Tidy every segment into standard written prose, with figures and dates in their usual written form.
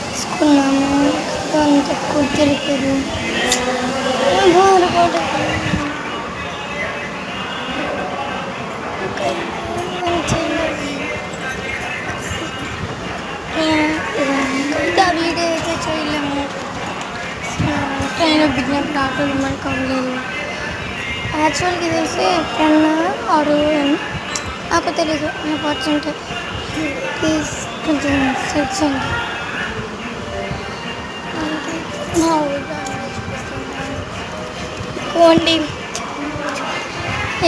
తీసుకున్నాము. అంత కుదిరిపోయారు వీడియో అయితే చేయలేము. ట్రైన్ బిగినప్పుడు ఆటోలు మనకు అవ్వలేదు. యాక్చువల్గా తెలిసి 10 or నాకు తెలీదు. పర్సెంట్ ప్లీజ్ కొంచెం సెర్చ్ చేయండి. మా ఊళ్ళో చూపిస్తాను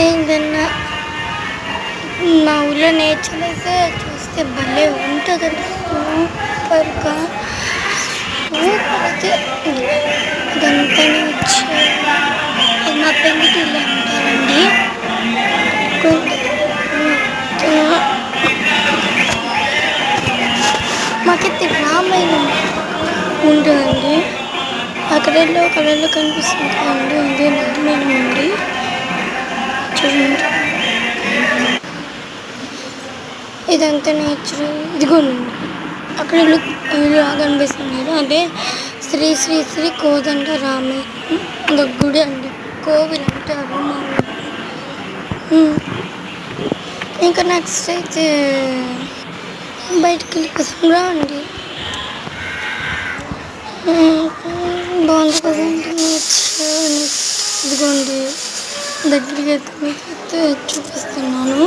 ఏంటన్నా మా ఊళ్ళో నేచర్ అయితే చూస్తే భలే ఉంటుంది. సూపర్గా అయితే ఇదంతా నేచర్. మా పెంగిటిల్లు అంటారండి. మాకైతే రామాయణం ఉంటుందండి. కళల్లో కనిపిస్తుంది కదండి. అదే రామాయణం ఉంది చూడండి. ఇదంతా నేచర్. ఇదిగోండి అక్కడ ఇల్లు కనిపిస్తుంది కదా, అదే శ్రీ శ్రీ శ్రీ కోదండ రామయ్య గుడి అండి. కోవిల్ అంటారు మా ఊరు. ఇంకా నెక్స్ట్ అయితే బయటికి వెళ్ళిపోతాం రా అండి. బాగుంది కదండి నేచర్. ఇదిగోండి దగ్గరికి అయితే చూపిస్తున్నాను.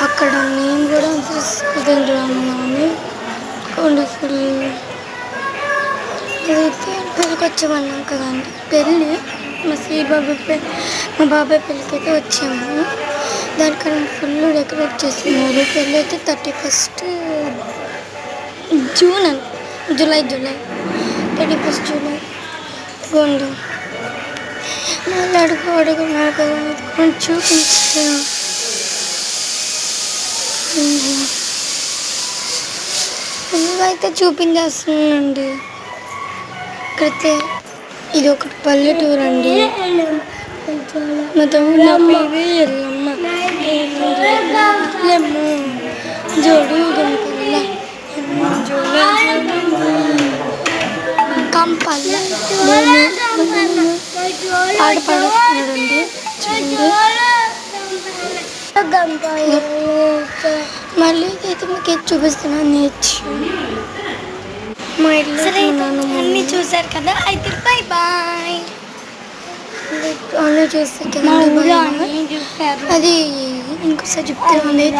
అక్కడ నేను కూడా తీసుకుంటున్నాను. వండర్ఫుల్. ఇదైతే పెళ్ళికి వచ్చామన్నాం కదండి. పెళ్ళి మా బాబాయ్ పెళ్ళికి అయితే వచ్చాము. దానికన్నా ఫుల్ డెకరేట్ చేస్తున్నారు. పెళ్ళి అయితే 31st July 31st July. Gondi మళ్ళీ అడుగున్నారు కదా, కొంచెం చూపించాను. అయితే చూపించేస్తున్నానండి. ఇక్కడైతే ఇది ఒకటి పల్లెటూరు అండి. మా తమ్ముడు నా పేరు ఎల్లమ్మ. జోడు కంపల్ల ఆడపడుతున్నాడండి. మళ్ళీ అయితే మీకు చూపిస్తున్నాను నేర్చు. మా ఇల్లు అన్నీ చూసారు కదా. అయితే బాయ్ బాయ్. అన్నీ చూస్తే అది ఇంకోసారి చెప్తాను.